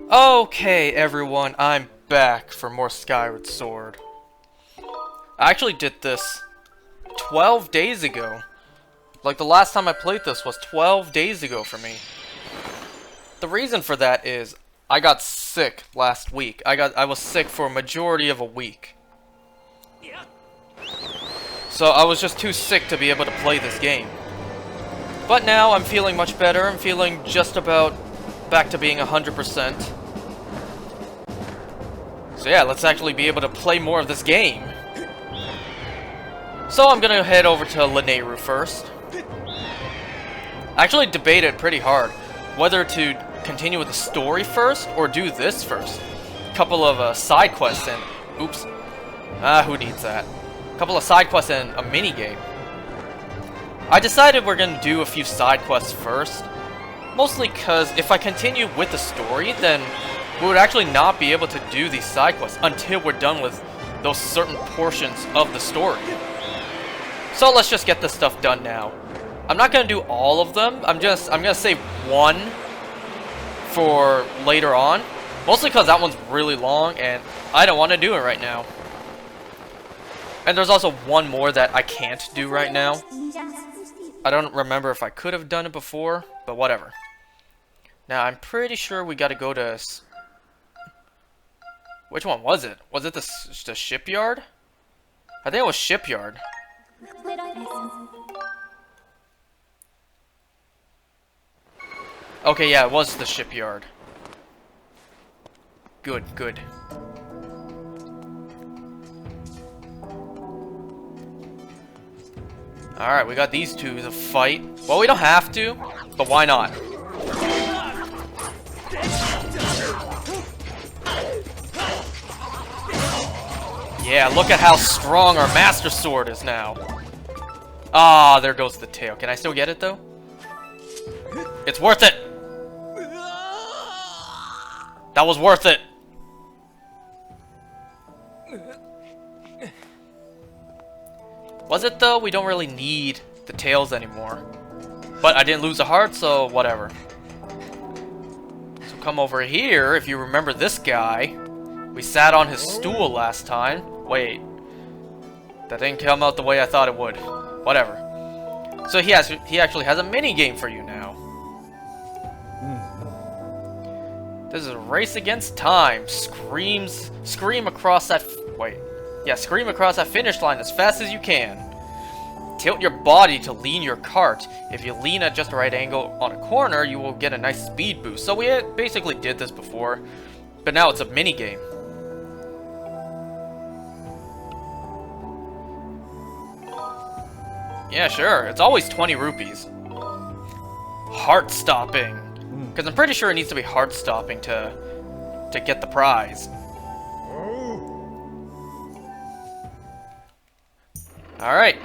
Okay, everyone, I'm back for more Skyward Sword. I actually did this 12 days ago. Like, the last time I played this was 12 days ago for me. The reason for that is I got sick last week. I was sick for a majority of a week. So I was just too sick to be able to play this game. But now I'm feeling much better. I'm feeling just about back to being 100%. So yeah, let's actually be able to play more of this game. So I'm gonna head over to Lanayru first. I actually debated pretty hard whether to continue with the story first or do this first. Couple of side quests and oops, who needs that? Couple of side quests and a mini game. I decided we're gonna do a few side quests first, mostly because if I continue with the story, then we would actually not be able to do these side quests until we're done with those certain portions of the story. So let's just get this stuff done now. I'm not gonna do all of them. I'm gonna save one for later on, mostly because that one's really long and I don't want to do it right now. And there's also one more that I can't do right now. I don't remember if I could have done it before, but whatever. Now I'm pretty sure we got to go to. Which one was it? Was it the shipyard? I think it was shipyard. Okay, yeah, it was the shipyard. Good, good. Alright, we got these two to fight. Well, we don't have to, but why not? Yeah, look at how strong our Master Sword is now. Ah, there goes the tail. Can I still get it, though? It's worth it! That was worth it! Was it, though? We don't really need the tails anymore. But I didn't lose a heart, so whatever. So come over here, if you remember this guy. We sat on his stool last time. Wait. That didn't come out the way I thought it would. Whatever. So he actually has a mini game for you now. This is a race against time. Scream across that scream across that finish line as fast as you can. Tilt your body to lean your cart. If you lean at just the right angle on a corner, you will get a nice speed boost. So we basically did this before, but now it's a mini game. Yeah, sure. It's always 20 rupees. Heart-stopping. Because I'm pretty sure it needs to be heart-stopping to get the prize. Alright.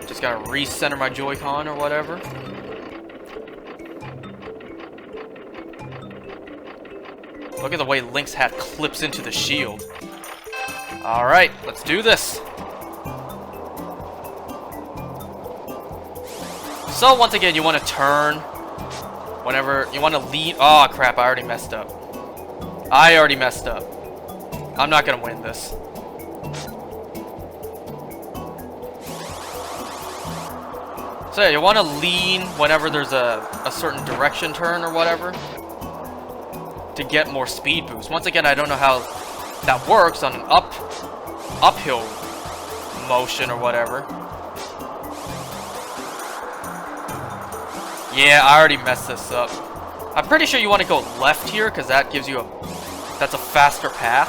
Just gotta recenter my Joy-Con or whatever. Look at the way Link's hat clips into the shield. Alright, let's do this. So once again, you want to turn whenever you want to lean. Oh crap, I already messed up. I'm not gonna win this. So yeah, you want to lean whenever there's a certain direction turn or whatever to get more speed boost. Once again, I don't know how that works on an uphill motion or whatever. Yeah, I already messed this up. I'm pretty sure you want to go left here because that gives you that's a faster path.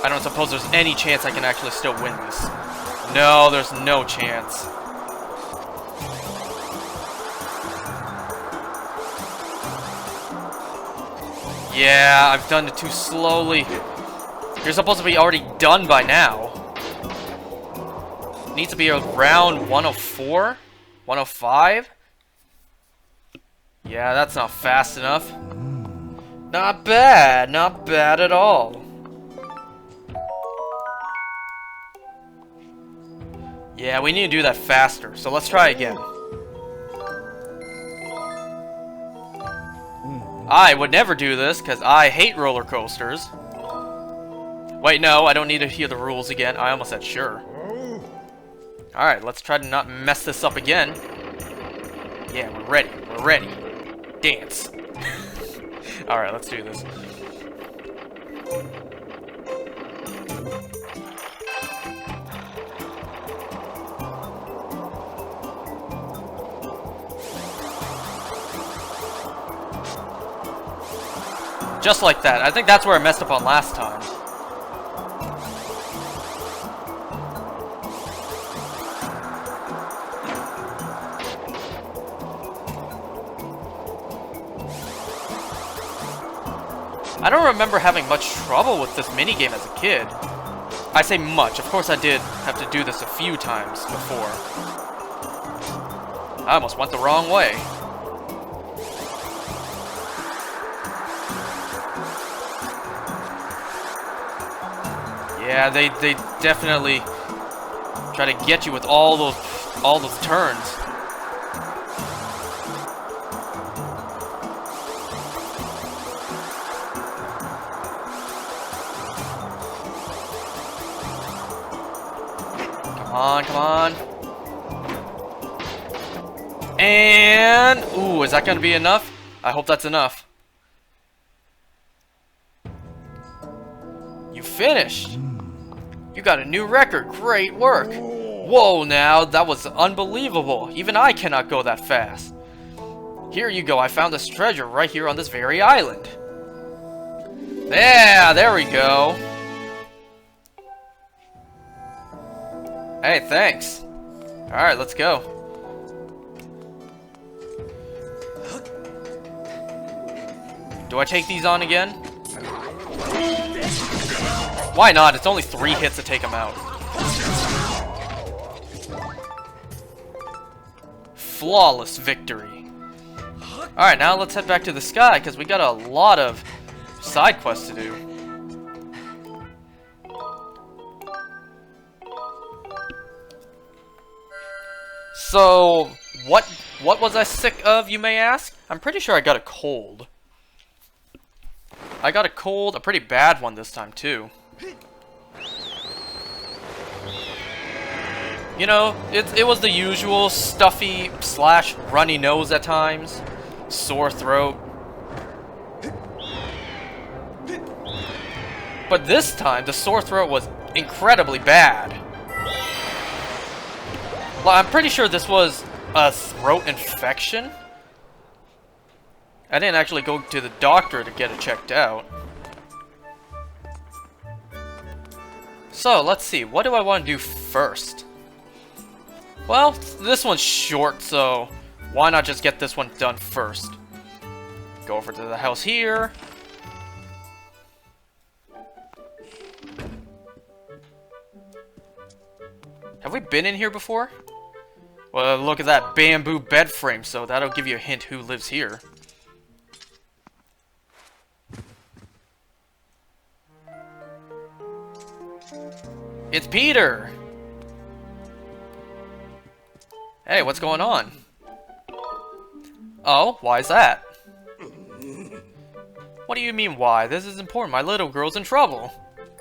I don't suppose there's any chance I can actually still win this. No, there's no chance. Yeah, I've done it too slowly. You're supposed to be already done by now. Needs to be around 104? 105? Yeah, that's not fast enough. Not bad at all. Yeah, we need to do that faster, so let's try again. I would never do this, because I hate roller coasters. Wait, no, I don't need to hear the rules again. I almost said sure. Alright, let's try to not mess this up again. Yeah, we're ready. We're ready. Dance. Alright, let's do this. Just like that. I think that's where I messed up on last time. I don't remember having much trouble with this minigame as a kid. I say much. Of course I did have to do this a few times before. I almost went the wrong way. Yeah, they definitely try to get you with all those turns. Come on, come on. And ooh, is that gonna be enough? I hope that's enough. You finished. You got a new record. Great work. Whoa, now, that was unbelievable. Even I cannot go that fast. Here you go. I found this treasure right here on this very island. Yeah, there we go. Hey, thanks. Alright, let's go. Do I take these on again? Why not? It's only 3 hits to take him out. Flawless victory. Alright, now let's head back to the sky, because we got a lot of side quests to do. So, what was I sick of, you may ask? I'm pretty sure I got a cold. I got a cold, a pretty bad one this time, too. You know, it was the usual stuffy / runny nose at times, sore throat. But this time, the sore throat was incredibly bad. Well, I'm pretty sure this was a throat infection. I didn't actually go to the doctor to get it checked out. So, let's see. What do I want to do first? Well, this one's short, so why not just get this one done first? Go over to the house here. Have we been in here before? Well, look at that bamboo bed frame, so that'll give you a hint who lives here. It's Peter! Hey, what's going on? Oh, why is that? What do you mean, why? This is important. My little girl's in trouble.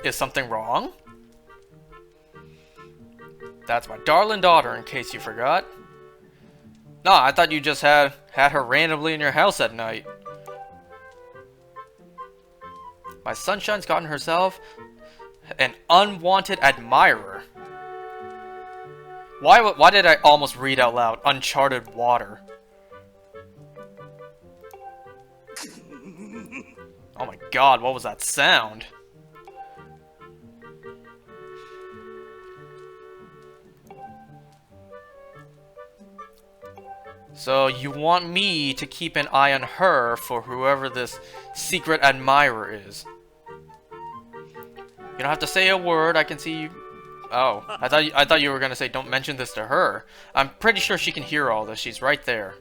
Is something wrong? That's my darling daughter, in case you forgot. No, I thought you just had her randomly in your house at night. My sunshine's gotten herself an unwanted admirer. Why did I almost read out loud, uncharted water? Oh my god, what was that sound? So you want me to keep an eye on her for whoever this secret admirer is. You don't have to say a word, I can see you. Oh, I thought you were gonna say don't mention this to her. I'm pretty sure she can hear all this. She's right there.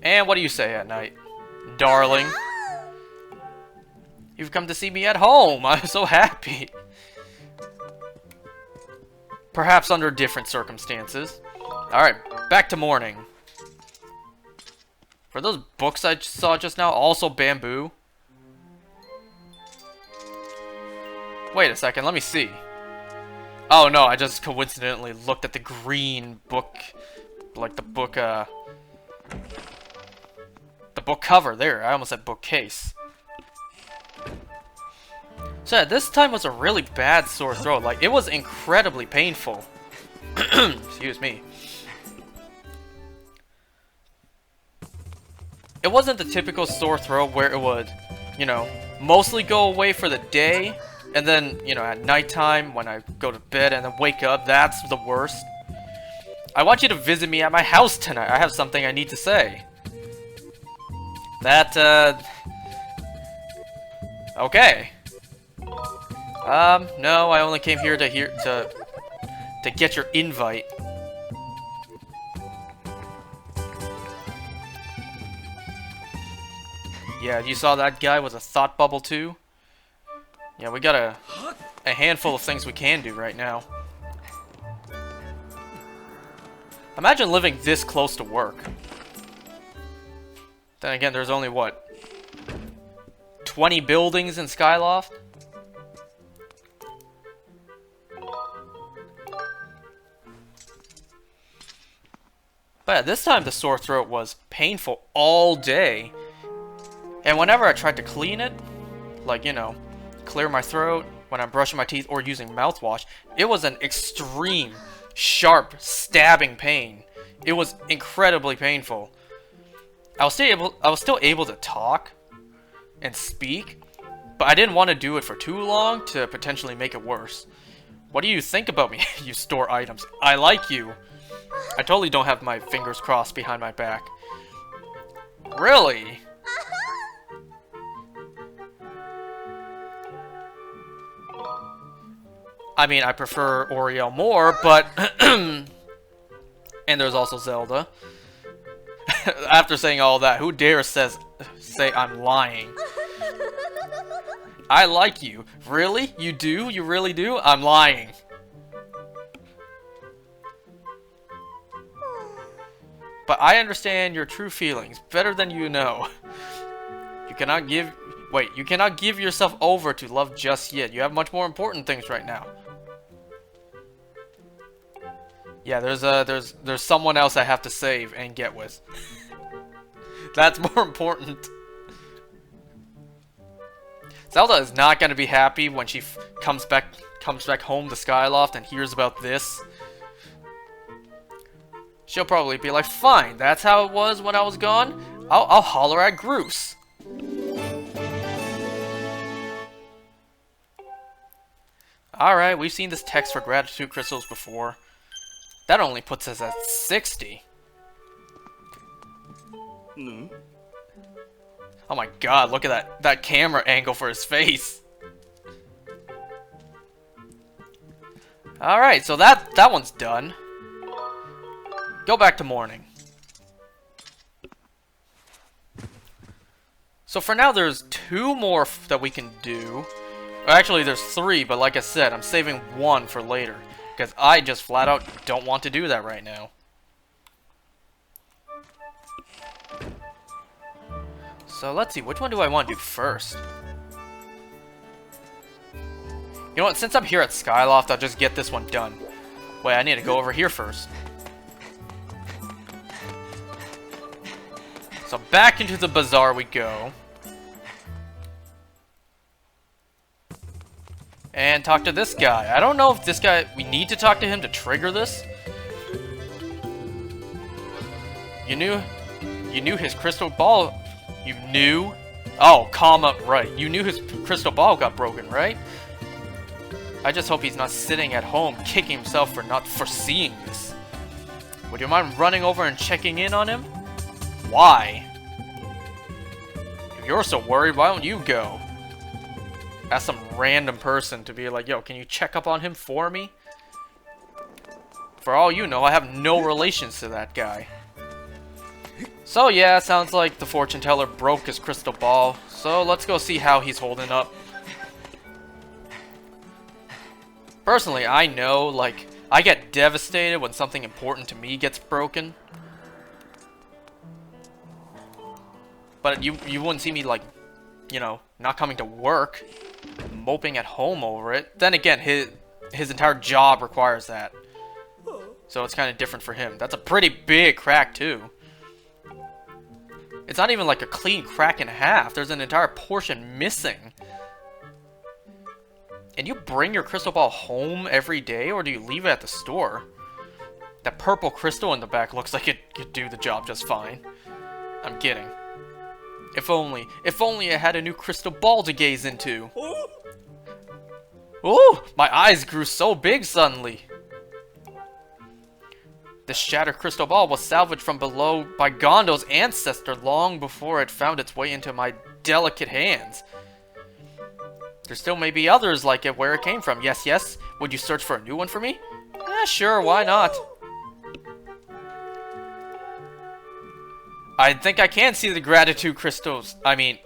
And what do you say at night? Darling. You've come to see me at home. I'm so happy. Perhaps under different circumstances. Alright, back to morning. Were those books I saw just now also bamboo? Wait a second, let me see. Oh no, I just coincidentally looked at the green book, like the book cover there. I almost said bookcase. So yeah, this time was a really bad sore throat. Like, it was incredibly painful. Excuse me. It wasn't the typical sore throat where it would, you know, mostly go away for the day, and then, you know, at nighttime when I go to bed and then wake up, that's the worst. I want you to visit me at my house tonight. I have something I need to say. Okay. No, I only came here to get your invite. Yeah, you saw that guy with a thought bubble too? Yeah, we got a handful of things we can do right now. Imagine living this close to work. Then again, there's only, what, 20 buildings in Skyloft? But yeah, this time the sore throat was painful all day. And whenever I tried to clean it, like, you know, clear my throat when I'm brushing my teeth or using mouthwash, it was an extreme, sharp, stabbing pain. It was incredibly painful. I was still able to talk and speak, but I didn't want to do it for too long to potentially make it worse. What do you think about me, you store items? I like you. I totally don't have my fingers crossed behind my back. Really? I mean, I prefer Oriel more, but... and there's also Zelda. After saying all that, who dares say I'm lying? I like you. Really? You do? You really do? I'm lying. But I understand your true feelings better than you know. You cannot give yourself over to love just yet. You have much more important things right now. Yeah, there's someone else I have to save and get with. That's more important. Zelda is not gonna be happy when she comes back home to Skyloft and hears about this. She'll probably be like, fine, that's how it was when I was gone. I'll holler at Groose. Alright, we've seen this text for gratitude crystals before. That only puts us at 60. Oh my god, look at that camera angle for his face. Alright, so that one's done. Go back to morning. So for now, there's 2 more that we can do. Actually, there's 3, but like I said, I'm saving 1 for later. Because I just flat out don't want to do that right now. So let's see, which one do I want to do first? You know what, since I'm here at Skyloft, I'll just get this one done. Wait, I need to go over here first. So back into the bazaar we go. And talk to this guy. I don't know if this guy... We need to talk to him to trigger this. You knew his crystal ball... You knew? Oh, comma, right. You knew his crystal ball got broken, right? I just hope he's not sitting at home kicking himself for not foreseeing this. Would you mind running over and checking in on him? Why? If you're so worried, why don't you go? Ask some random person to be like, yo, can you check up on him for me? For all you know, I have no relations to that guy. So yeah, it sounds like the fortune teller broke his crystal ball. So let's go see how he's holding up. Personally, I know, like, I get devastated when something important to me gets broken. But you wouldn't see me, like, you know, not coming to work, moping at home over it. Then again, his entire job requires that. So it's kind of different for him. That's a pretty big crack, too. It's not even like a clean crack in half. There's an entire portion missing. And you bring your crystal ball home every day, or do you leave it at the store? That purple crystal in the back looks like it could do the job just fine. I'm kidding. If only I had a new crystal ball to gaze into. Ooh, my eyes grew so big suddenly. The shattered crystal ball was salvaged from below by Gondo's ancestor long before it found its way into my delicate hands. There still may be others like it where it came from. Yes, yes. Would you search for a new one for me? Yeah, sure, why not? I think I can see the gratitude crystals. I mean,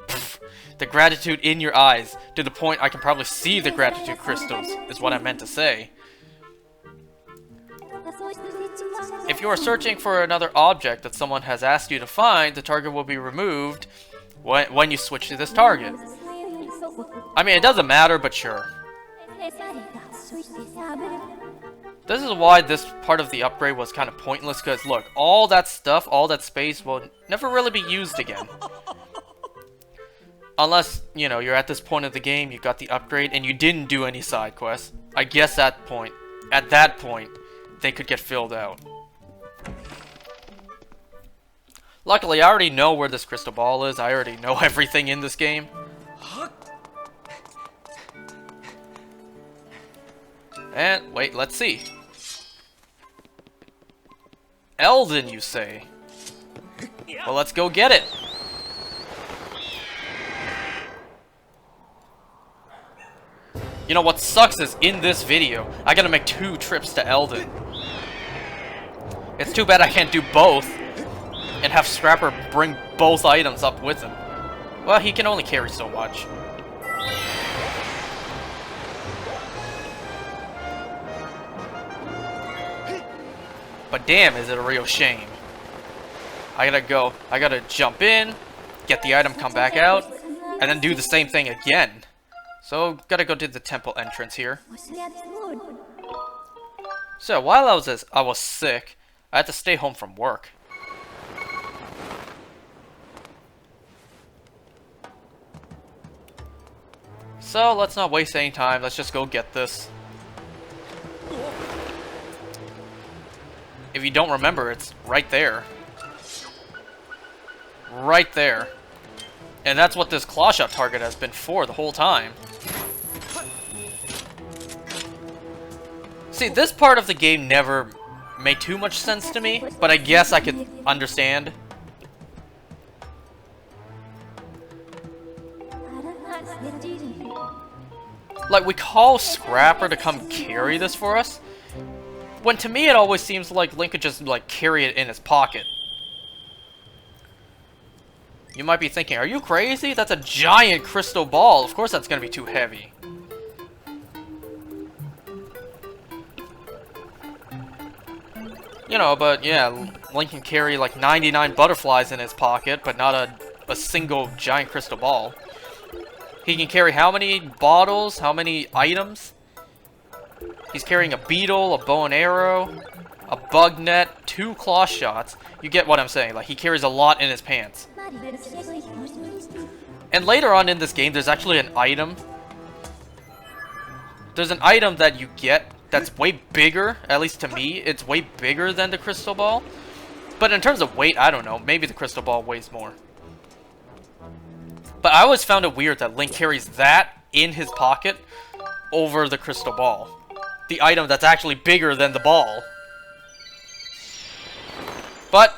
the gratitude in your eyes. To the point I can probably see the gratitude crystals, is what I meant to say. If you are searching for another object that someone has asked you to find, the target will be removed when you switch to this target. I mean, it doesn't matter, but sure. This is why this part of the upgrade was kind of pointless, because look, all that stuff, all that space will never really be used again. Unless, you know, you're at this point of the game, you got the upgrade, and you didn't do any side quests. I guess at that point, they could get filled out. Luckily, I already know where this crystal ball is. I already know everything in this game. And, wait, let's see. Elden, you say? Well, let's go get it. You know what sucks is, in this video, I gotta make 2 trips to Elden. It's too bad I can't do both, and have Scrapper bring both items up with him. Well, he can only carry so much. But damn, is it a real shame. I gotta jump in, get the item, come back out, and then do the same thing again. So, gotta go to the temple entrance here. So, while I was sick, I had to stay home from work. So, let's not waste any time, let's just go get this. If you don't remember, it's right there. Right there. And that's what this claw shot target has been for the whole time. See, this part of the game never made too much sense to me, but I guess I could understand. Like, we call Scrapper to come carry this for us, when to me it always seems like Link could just, like, carry it in his pocket. You might be thinking, are you crazy? That's a giant crystal ball. Of course that's gonna be too heavy. You know, but yeah, Link can carry like 99 butterflies in his pocket, but not a single giant crystal ball. He can carry how many bottles? How many items? He's carrying a beetle, a bow and arrow, a bug net, 2 claw shots. You get what I'm saying. Like, he carries a lot in his pants. And later on in this game, there's actually an item. There's an item that you get that's way bigger. At least to me, it's way bigger than the crystal ball. But in terms of weight, I don't know. Maybe the crystal ball weighs more. But I always found it weird that Link carries that in his pocket over the crystal ball. The item that's actually bigger than the ball. But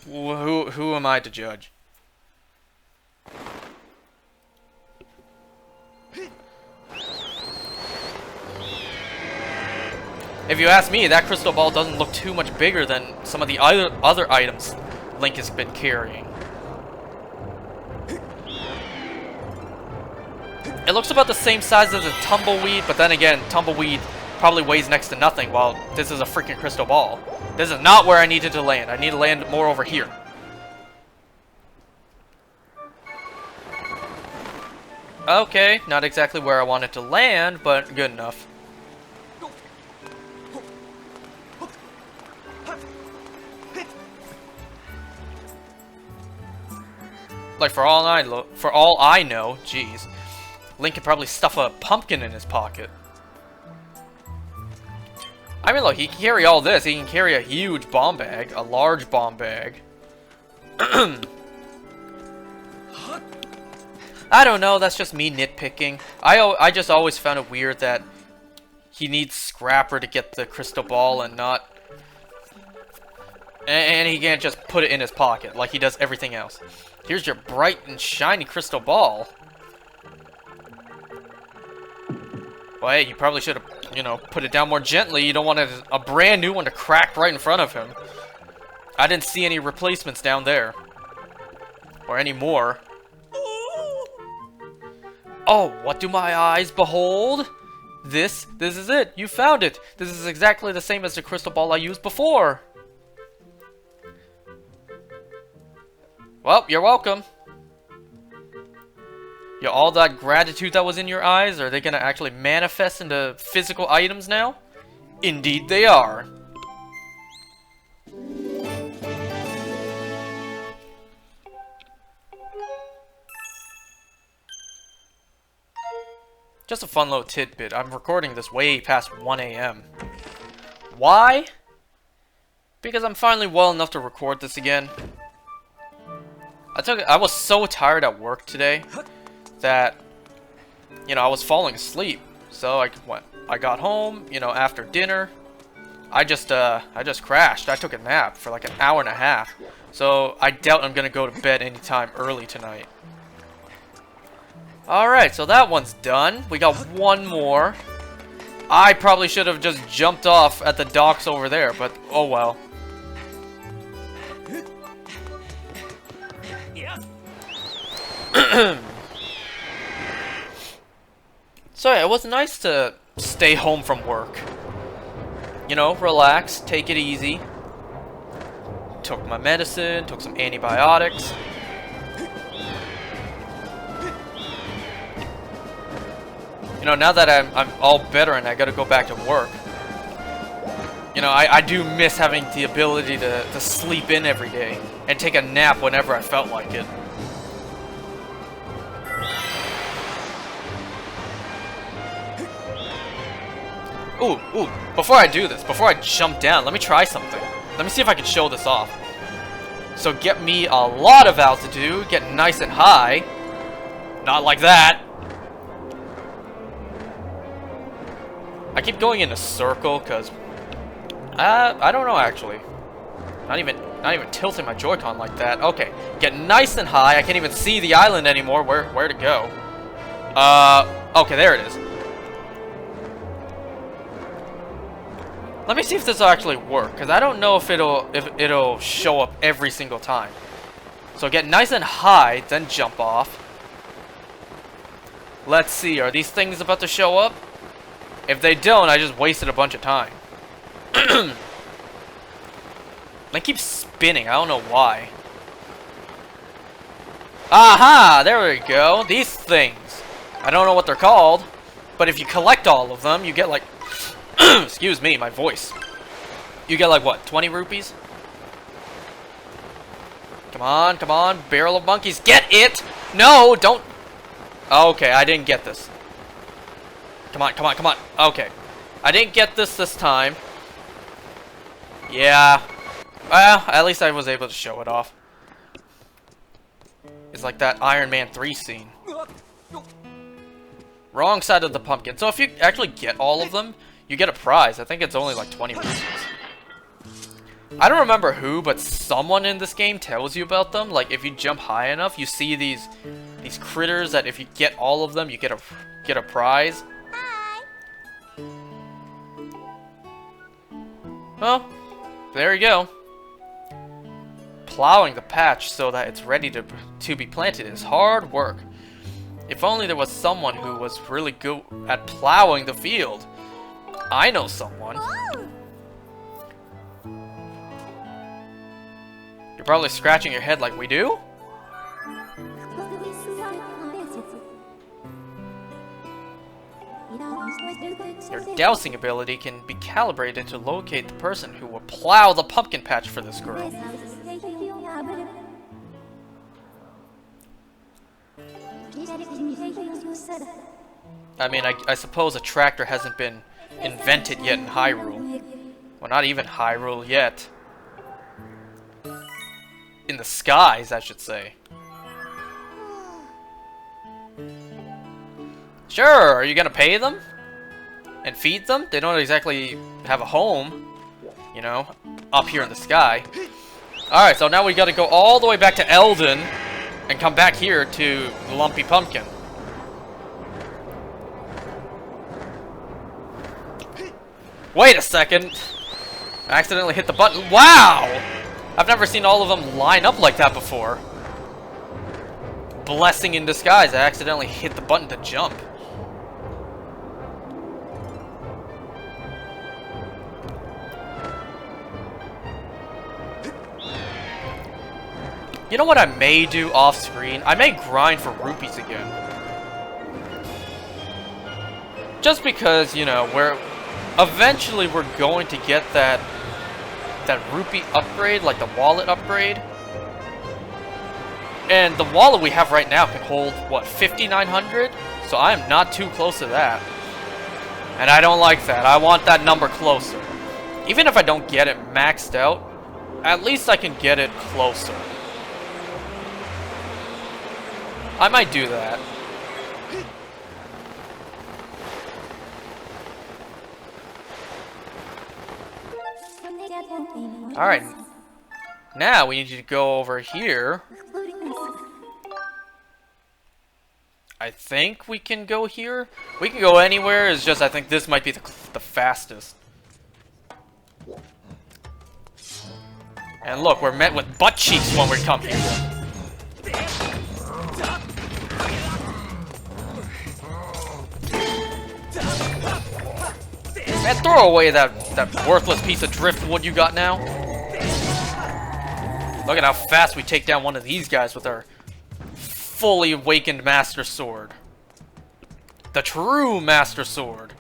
who am I to judge? If you ask me, that crystal ball doesn't look too much bigger than some of the other items Link has been carrying. It looks about the same size as a tumbleweed, but then again, tumbleweed probably weighs next to nothing, while this is a freaking crystal ball. This is not where I needed to land. I need to land more over here. Okay, not exactly where I wanted to land, but good enough. Like, for all I know, jeez, Link could probably stuff a pumpkin in his pocket. I mean, look, he can carry all this. He can carry a huge bomb bag, a large bomb bag. I don't know, that's just me nitpicking. I just always found it weird that he needs Scrapper to get the crystal ball and not... And he can't just put it in his pocket like he does everything else. Here's your bright and shiny crystal ball. Well, hey, you probably should have, you know, put it down more gently. You don't want a brand new one to crack right in front of him. I didn't see any replacements down there. Or any more. Oh, what do my eyes behold? This is it. You found it. This is exactly the same as the crystal ball I used before. Well, you're welcome. Yeah, all that gratitude that was in your eyes, are they gonna actually manifest into physical items now? Indeed they are. Just a fun little tidbit. I'm recording this way past 1 AM. Why? Because I'm finally well enough to record this again. I was so tired at work today that, you know, I was falling asleep. So I got home, you know, after dinner. I just crashed. I took a nap for like an hour and a half. So I doubt I'm gonna go to bed anytime early tonight. Alright, so that one's done. We got one more. I probably should have just jumped off at the docks over there, but oh well. So yeah, it was nice to stay home from work. You know, relax, take it easy. Took my medicine, took some antibiotics. You know, now that I'm all better and I gotta go back to work. You know, I do miss having the ability to sleep in every day and take a nap whenever I felt like it. Ooh, before I do this, before I jump down, let me try something. Let me see if I can show this off. So get me a lot of altitude, get nice and high. Not like that. I keep going in a circle, because... I don't know, actually. Not even tilting my Joy-Con like that. Okay, get nice and high. I can't even see the island anymore. Where to go? Okay, there it is. Let me see if this will actually work, because I don't know if it'll show up every single time. So get nice and high, then jump off. Let's see, are these things about to show up? If they don't, I just wasted a bunch of time. They keep spinning, I don't know why. Aha! There we go. These things. I don't know what they're called, but if you collect all of them, you get like... Excuse me, my voice. You get like what, 20 rupees? Come on, come on, barrel of monkeys, get it! No, don't... Okay, I didn't get this. Come on, come on, come on. Okay. I didn't get this time. Yeah. Well, at least I was able to show it off. It's like that Iron Man 3 scene. Wrong side of the pumpkin. So if you actually get all of them, you get a prize. I think it's only like 20 rupees. I don't remember who, but someone in this game tells you about them. Like if you jump high enough, you see these critters that if you get all of them, you get a prize. Well, there you go. Plowing the patch so that it's ready to be planted is hard work. If only there was someone who was really good at plowing the field. I know someone. You're probably scratching your head like we do? Your dowsing ability can be calibrated to locate the person who will plow the pumpkin patch for this girl. I mean, I suppose a tractor hasn't been invented yet in Hyrule. Well, not even Hyrule yet. In the skies, I should say. Sure, are you gonna pay them? And feed them? They don't exactly have a home, you know, up here in the sky. Alright, so now we gotta go all the way back to Eldon and come back here to Lumpy Pumpkin. Wait a second! I accidentally hit the button. Wow! I've never seen all of them line up like that before. Blessing in disguise, I accidentally hit the button to jump. You know what I may do off screen? I may grind for rupees again. Just because, you know, eventually we're going to get that rupee upgrade, like the wallet upgrade. And the wallet we have right now can hold, what, 5,900? So I am not too close to that. And I don't like that. I want that number closer. Even if I don't get it maxed out, at least I can get it closer. I might do that. Alright. Now we need to go over here. I think we can go here. We can go anywhere. It's just I think this might be the fastest. And look, we're met with butt cheeks when we come here. Man, throw away that worthless piece of driftwood you got now. Look at how fast we take down one of these guys with our fully awakened Master Sword. The true Master Sword.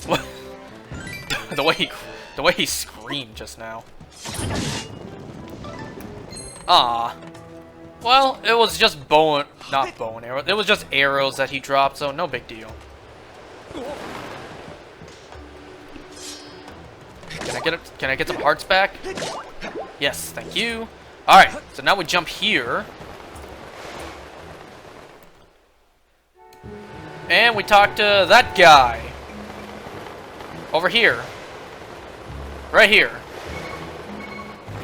What? the way he screamed just now. Ah. Well, it was just not bow and arrow. It was just arrows that he dropped, so no big deal. Can I get some hearts back? Yes, thank you. Alright, so now we jump here. And we talk to that guy. Over here. Right here.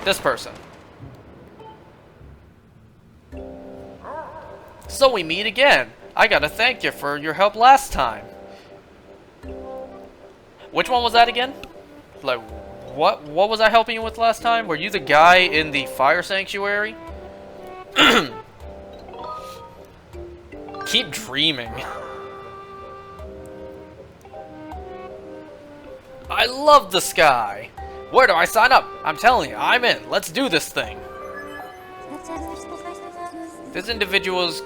This person. So we meet again. I gotta thank you for your help last time. Which one was that again? Like, what was I helping you with last time? Were you the guy in the fire sanctuary? Keep dreaming. I love the sky. Where do I sign up? I'm telling you, I'm in. Let's do this thing. This individual's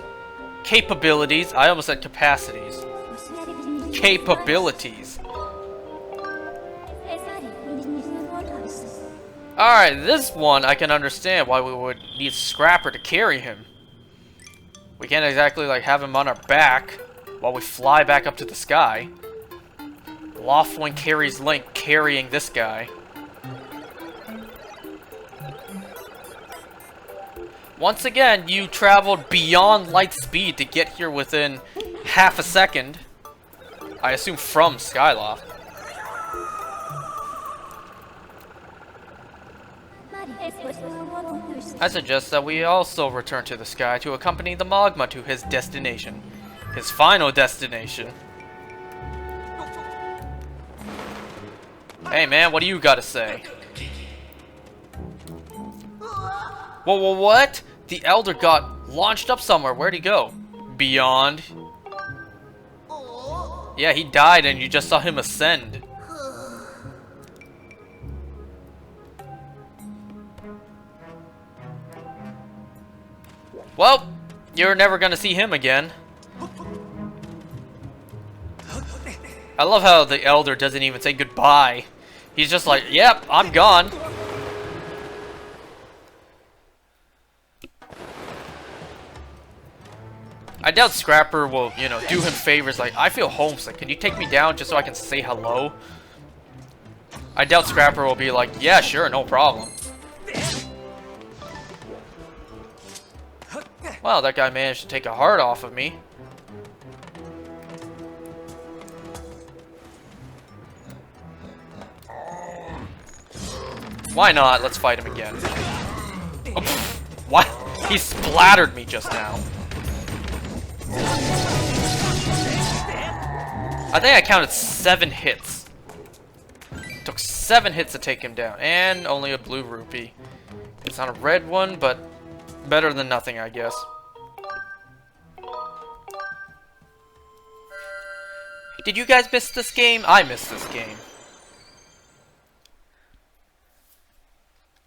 capabilities. I almost said capacities. Capabilities. Alright, this one I can understand why we would need Scrapper to carry him. We can't exactly like have him on our back while we fly back up to the sky. Loftwing carries Link carrying this guy. Once again, you traveled beyond light speed to get here within half a second. I assume from Skyloft. I suggest that we also return to the sky to accompany the Magma to his destination. His final destination. Hey man, what do you gotta say? Whoa, whoa, what? The Elder got launched up somewhere. Where'd he go? Beyond. Yeah, he died and you just saw him ascend. Well, you're never gonna see him again. I love how the Elder doesn't even say goodbye. He's just like, yep, I'm gone. I doubt Scrapper will, you know, do him favors like, I feel homesick. Can you take me down just so I can say hello? I doubt Scrapper will be like, yeah, sure, no problem. Well, that guy managed to take a heart off of me. Why not? Let's fight him again. Oh, what? He splattered me just now. I think I counted 7 hits. Took 7 hits to take him down. And only a blue rupee. It's not a red one, but better than nothing, I guess. Did you guys miss this game? I missed this game.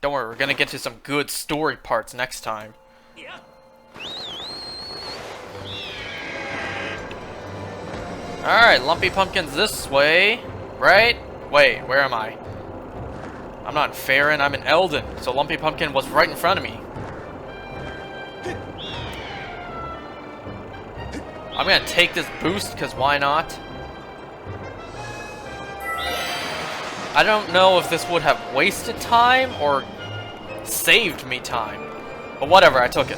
Don't worry, we're gonna get to some good story parts next time. Yeah. Alright, Lumpy Pumpkin's this way, right? Wait, where am I? I'm not in Farron, I'm in Eldon. So Lumpy Pumpkin was right in front of me. I'm gonna take this boost, because why not? I don't know if this would have wasted time or saved me time. But whatever, I took it.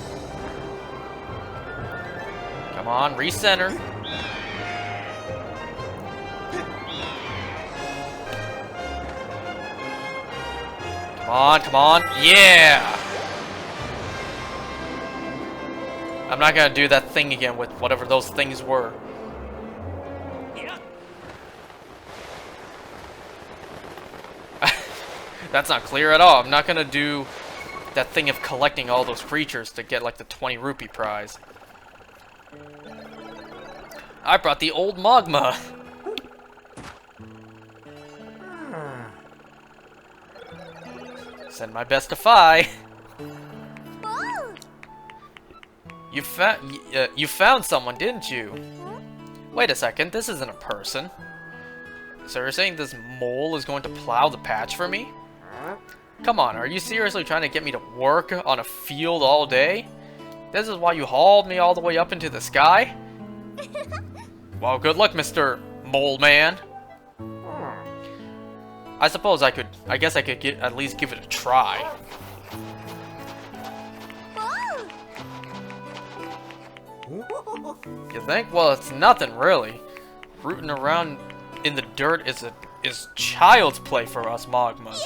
Come on, recenter. Come on, come on. Yeah! I'm not gonna do that thing again with whatever those things were. That's not clear at all. I'm not gonna do that thing of collecting all those creatures to get like the 20 rupee prize. I brought the old Magma. Send my best to Fi. You found someone, didn't you? Wait a second, this isn't a person. So you're saying this mole is going to plow the patch for me? Come on, are you seriously trying to get me to work on a field all day? This is why you hauled me all the way up into the sky? Well, good luck, Mr. Mole Man. I suppose I guess I could at least give it a try. You think? Well, it's nothing really. Rooting around in the dirt is child's play for us Magmas.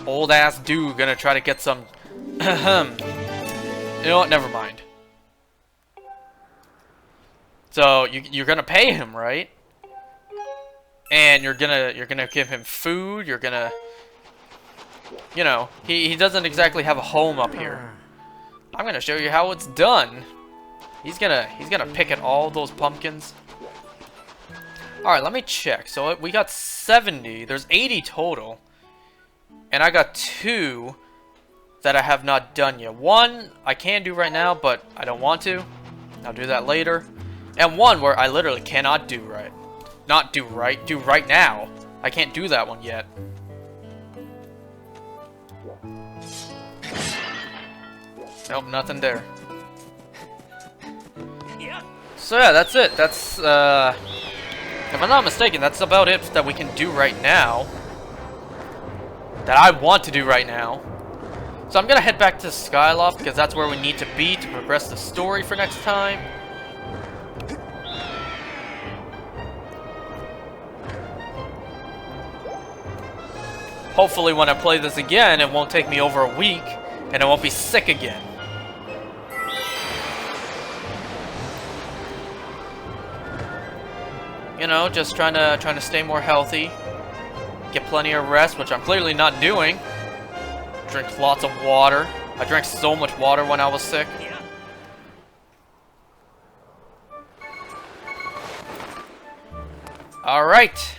Old ass dude gonna try to get some. You know what? Never mind. So you're gonna pay him, right? And you're gonna give him food. You're gonna, you know, he doesn't exactly have a home up here. I'm gonna show you how it's done. He's gonna pick at all those pumpkins. All right, let me check. So we got 70. There's 80 total. And I got 2 that I have not done yet. 1 I can do right now, but I don't want to. I'll do that later. And 1 where I literally cannot do right. Not do right, do right now. I can't do that one yet. Nope, nothing there. So yeah, that's it. That's, if I'm not mistaken, that's about it that we can do right now. That I want to do right now. So I'm gonna head back to Skyloft because that's where we need to be to progress the story for next time. Hopefully when I play this again, it won't take me over a week, and I won't be sick again. You know, just trying to stay more healthy. Get plenty of rest, which I'm clearly not doing. Drink lots of water. I drank so much water when I was sick. Alright.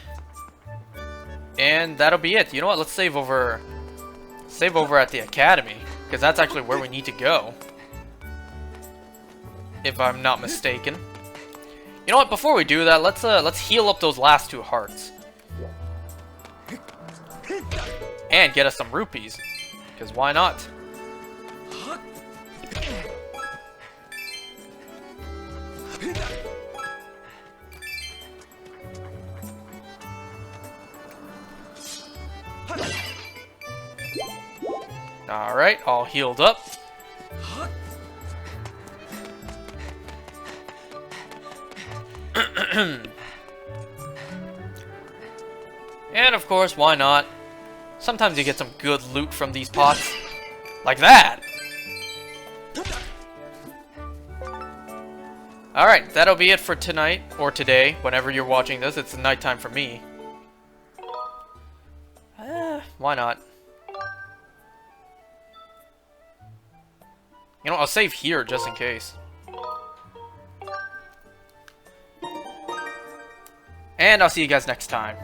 And that'll be it. You know what? Let's save over at the academy, because that's actually where we need to go. If I'm not mistaken. You know what? Before we do that, let's heal up those last 2 hearts. And get us some rupees. Because why not? Alright, all healed up. And of course, why not? Sometimes you get some good loot from these pots. Like that! Alright, that'll be it for tonight, or today, whenever you're watching this. It's nighttime for me. Why not? You know, I'll save here just in case. And I'll see you guys next time.